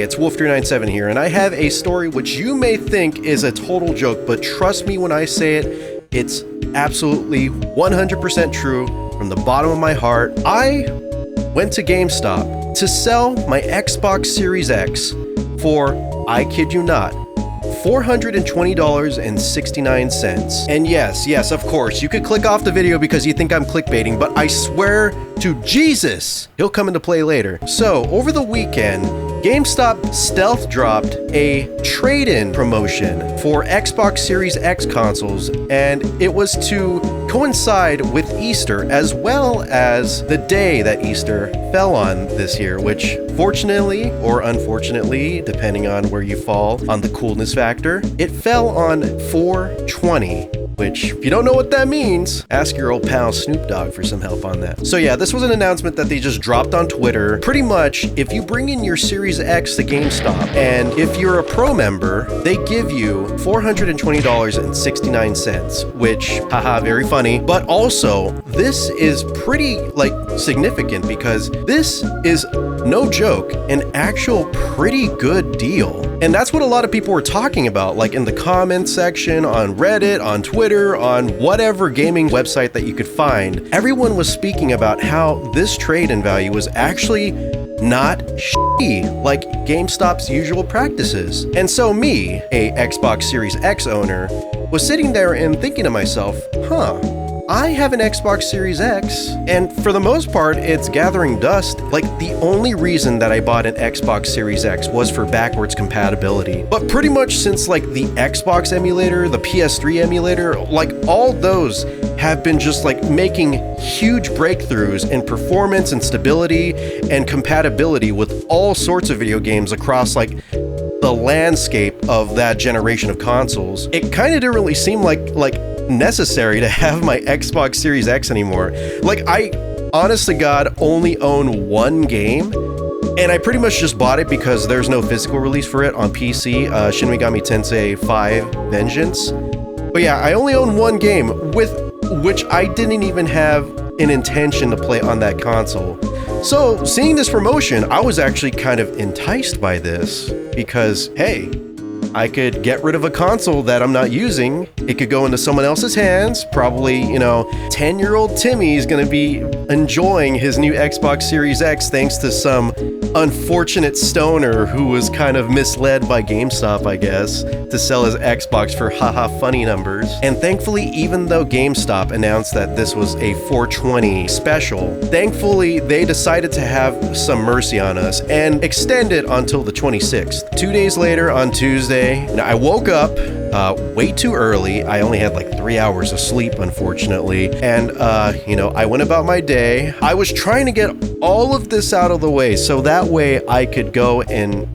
It's Wolf397 here, and I have a story which you may think is a total joke, but trust me when I say it, it's absolutely 100% true from the bottom of my heart. I went to GameStop to sell my Xbox Series X for, I kid you not, $420.69. And yes, of course, you could click off the video because you think I'm clickbaiting, but I swear to Jesus, he'll come into play later. So, over the weekend, GameStop stealth dropped a trade-in promotion for Xbox Series X consoles, and it was to coincide with Easter, as well as the day that Easter fell on this year, which fortunately or unfortunately, depending on where you fall on the coolness factor, it fell on 4/20. Which, if you don't know what that means, ask your old pal Snoop Dogg for some help on that. So yeah, this was an announcement that they just dropped on Twitter. Pretty much, if you bring in your Series X to GameStop, and if you're a pro member, they give you $420.69, which, haha, very funny. But also, this is pretty, significant because this is, no joke, an actual pretty good deal. And that's what a lot of people were talking about, like in the comments section, on Reddit, on Twitter, on whatever gaming website that you could find. Everyone was speaking about how this trade-in value was actually not shitty like GameStop's usual practices. And so me, a Xbox Series X owner, was sitting there and thinking to myself, I have an Xbox Series X, and for the most part, it's gathering dust. Like, the only reason that I bought an Xbox Series X was for backwards compatibility. But pretty much since, the Xbox emulator, the PS3 emulator, all those have been just, making huge breakthroughs in performance and stability and compatibility with all sorts of video games across, the landscape of that generation of consoles. It kind of didn't really seem like necessary to have my Xbox Series X anymore. I honest to God only own one game, and I pretty much just bought it because there's no physical release for it on PC, Shin Megami Tensei 5 Vengeance. But yeah, I only own one game, with which I didn't even have an intention to play on that console. So, seeing this promotion, I was actually kind of enticed by this because, hey, I could get rid of a console that I'm not using. It could go into someone else's hands. Probably, 10-year-old Timmy's gonna be enjoying his new Xbox Series X thanks to some unfortunate stoner who was kind of misled by GameStop, I guess, to sell his Xbox for haha funny numbers. And thankfully, even though GameStop announced that this was a 420 special, thankfully they decided to have some mercy on us and extend it until the 26th. 2 days later, on Tuesday, I woke up way too early. I only had 3 hours of sleep, unfortunately. And, I went about my day. I was trying to get all of this out of the way so that way I could go and,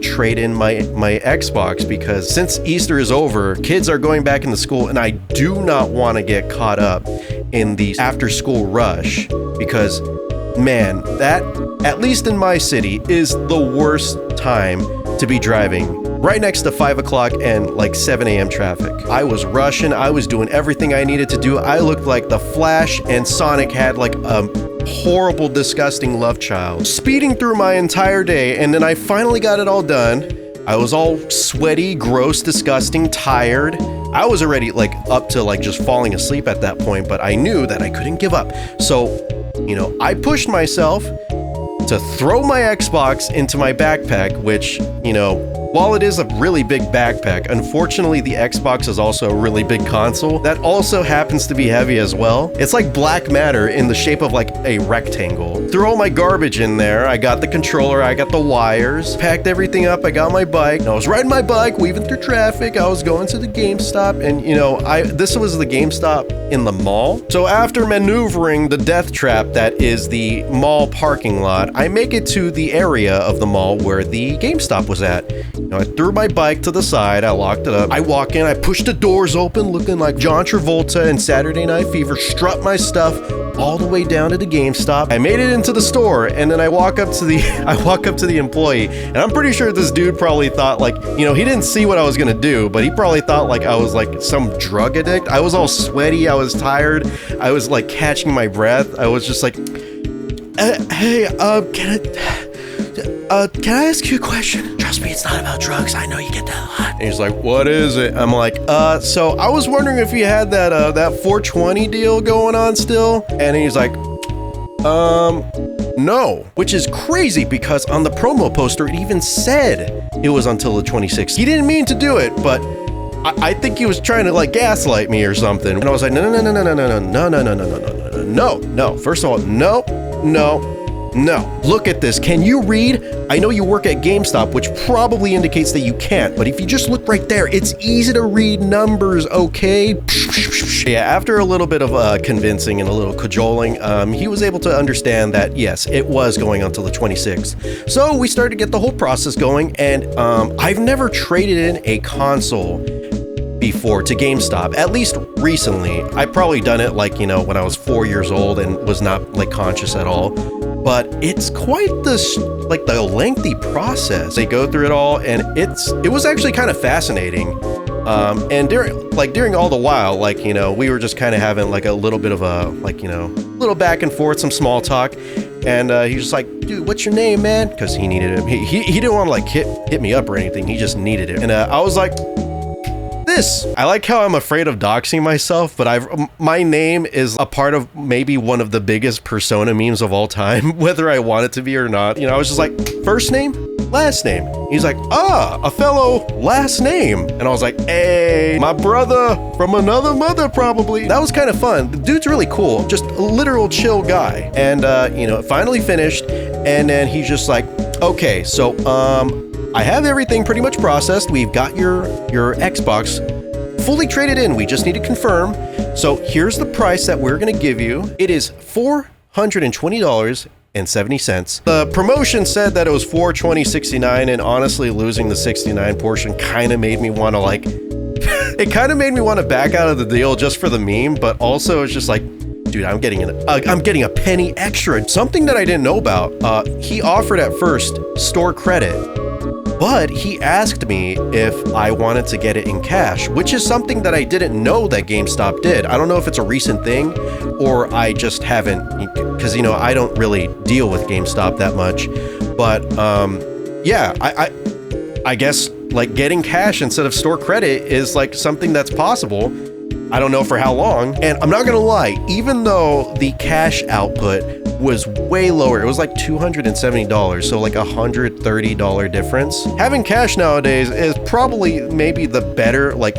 trade in my Xbox, because since Easter is over, kids are going back into school, and I do not want to get caught up in the after-school rush because, man, that, at least in my city, is the worst time to be driving. Right next to 5 o'clock and 7 a.m. traffic. I was rushing, I was doing everything I needed to do. I looked like the Flash, and Sonic had a horrible, disgusting love child. Speeding through my entire day, and then I finally got it all done. I was all sweaty, gross, disgusting, tired. I was already up to just falling asleep at that point, but I knew that I couldn't give up. So, I pushed myself to throw my Xbox into my backpack, which, while it is a really big backpack, unfortunately the Xbox is also a really big console that also happens to be heavy as well. It's like black matter in the shape of a rectangle. Threw all my garbage in there. I got the controller, I got the wires, packed everything up, I got my bike. I was riding my bike, weaving through traffic. I was going to the GameStop, and this was the GameStop in the mall. So after maneuvering the death trap that is the mall parking lot, I make it to the area of the mall where the GameStop was at. I threw my bike to the side, I locked it up. I walk in, I push the doors open, looking like John Travolta in Saturday Night Fever, strut my stuff all the way down to the GameStop. I made it into the store, and then I walk up to the employee, and I'm pretty sure this dude probably thought he didn't see what I was gonna do, but he probably thought I was some drug addict. I was all sweaty, I was tired, I was catching my breath. I was just hey, can I... can I ask you a question? Trust me, it's not about drugs. I know you get that a lot. And he's like, what is it? I'm like, so I was wondering if you had that 420 deal going on still. And he's like, no, which is crazy because on the promo poster, it even said it was until the 26th. He didn't mean to do it, but I think he was trying to like gaslight me or something. And I was like, no. First of all, no. Look at this. Can you read? I know you work at GameStop, which probably indicates that you can't, but if you just look right there, it's easy to read numbers, okay? Yeah, after a little bit of convincing and a little cajoling, he was able to understand that, yes, it was going until the 26th. So we started to get the whole process going, and I've never traded in a console before to GameStop, at least recently. I've probably done it like, when I was 4 years old and was not like conscious at all. But it's quite the lengthy process. They go through it all, and it was actually kind of fascinating. And during all the while, we were just kind of having like a little bit of a little back and forth, some small talk. And he was just like, dude, what's your name, man? Because he needed it. He didn't want to like hit me up or anything. He just needed it. And I was like, this. I like how I'm afraid of doxing myself, but my name is a part of maybe one of the biggest persona memes of all time, whether I want it to be or not. I was just like, first name, last name. He's like, a fellow last name. And I was like, hey, my brother from another mother, probably. That was kind of fun. The dude's really cool, just a literal chill guy. And, it finally finished. And then he's just like, okay, so, I have everything pretty much processed. We've got your Xbox fully traded in. We just need to confirm. So here's the price that we're going to give you. It is $420.70. The promotion said that it was $420.69, and honestly, losing the 69 portion kind of made me want to it kind of made me want to back out of the deal just for the meme, but also it's just like, dude, I'm getting a penny extra. Something that I didn't know about. He offered at first store credit, but he asked me if I wanted to get it in cash, which is something that I didn't know that GameStop did. I don't know if it's a recent thing or I just haven't, because, I don't really deal with GameStop that much. But, yeah, I guess, like, getting cash instead of store credit is, like, something that's possible. I don't know for how long. And I'm not going to lie, even though the cash output was way lower, it was like $270, so like $130 difference. Having cash nowadays is probably maybe the better like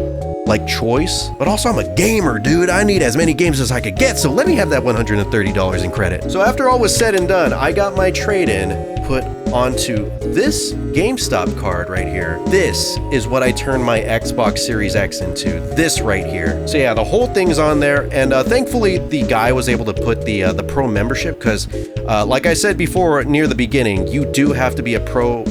choice, but also I'm a gamer, dude. I need as many games as I could get, so let me have that $130 in credit. So after all was said and done, I got my trade-in put onto this GameStop card right here. This is what I turned my Xbox Series X into. This right here. So yeah, the whole thing's on there, and thankfully the guy was able to put the pro membership, because like I said before near the beginning, you do have to be a pro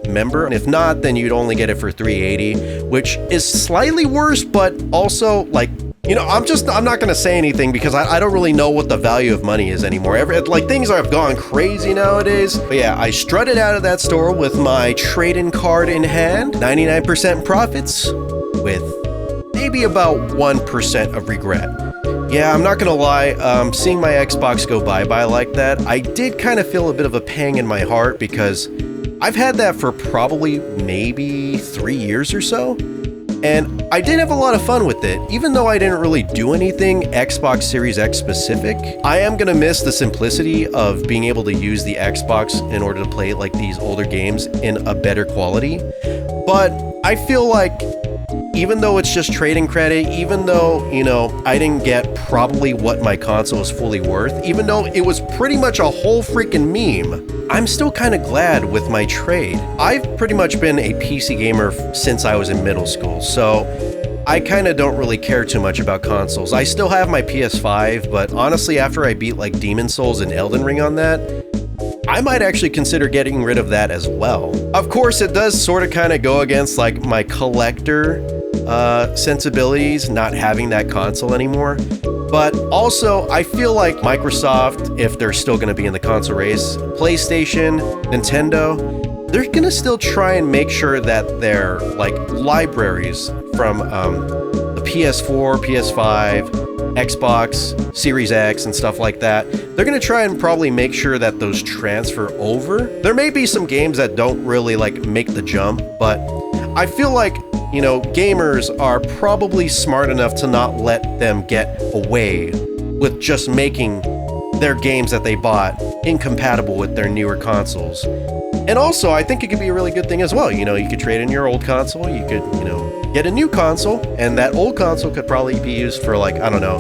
member, and if not, then you'd only get it for $380, which is slightly worse, but also I'm not gonna say anything because I don't really know what the value of money is anymore. Things have gone crazy nowadays. But yeah, I strutted out of that store with my trade-in card in hand, 99% profits, with maybe about 1% of regret. Yeah, I'm not gonna lie, seeing my Xbox go bye-bye like that, I did kind of feel a bit of a pang in my heart because I've had that for probably maybe 3 years or so. And I did have a lot of fun with it. Even though I didn't really do anything Xbox Series X specific, I am gonna miss the simplicity of being able to use the Xbox in order to play these older games in a better quality. But I feel like even though it's just trading credit, even though, I didn't get probably what my console is fully worth, even though it was pretty much a whole freaking meme, I'm still kind of glad with my trade. I've pretty much been a PC gamer since I was in middle school, so I kind of don't really care too much about consoles. I still have my PS5, but honestly, after I beat Demon Souls and Elden Ring on that, I might actually consider getting rid of that as well. Of course, it does sort of kind of go against my collector sensibilities, not having that console anymore. But also, I feel like Microsoft, if they're still going to be in the console race, PlayStation, Nintendo, they're going to still try and make sure that their libraries from the PS4, PS5, Xbox, Series X, and stuff like that, they're going to try and probably make sure that those transfer over. There may be some games that don't really like make the jump, but I feel like, you know, gamers are probably smart enough to not let them get away with just making their games that they bought incompatible with their newer consoles. And also, I think it could be a really good thing as well. You know, you could trade in your old console, you could, you know, get a new console, and that old console could probably be used for, like, I don't know,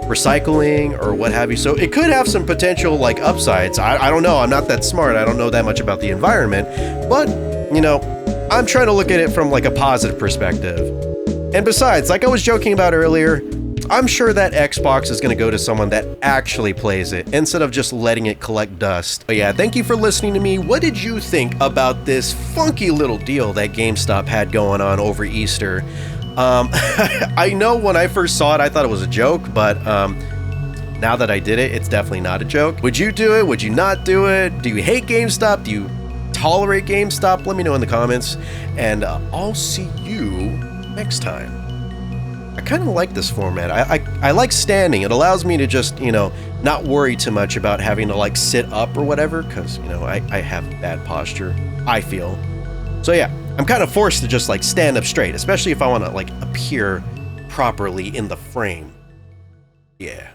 recycling or what have you. So it could have some potential, like, upsides. I don't know. I'm not that smart. I don't know that much about the environment. But, you know, I'm trying to look at it from, like, a positive perspective. And besides, like I was joking about earlier, I'm sure that Xbox is going to go to someone that actually plays it instead of just letting it collect dust. But yeah, thank you for listening to me. What did you think about this funky little deal that GameStop had going on over Easter? I know when I first saw it, I thought it was a joke, but now that I did it, it's definitely not a joke. Would you do it? Would you not do it? Do you hate GameStop? Do you tolerate GameStop? Let me know in the comments, and I'll see you next time. I kind of like this format. I like standing. It allows me to just, you know, not worry too much about having to like sit up or whatever, because, you know, I have bad posture, I feel. So yeah, I'm kind of forced to just like stand up straight, especially if I want to like appear properly in the frame. Yeah.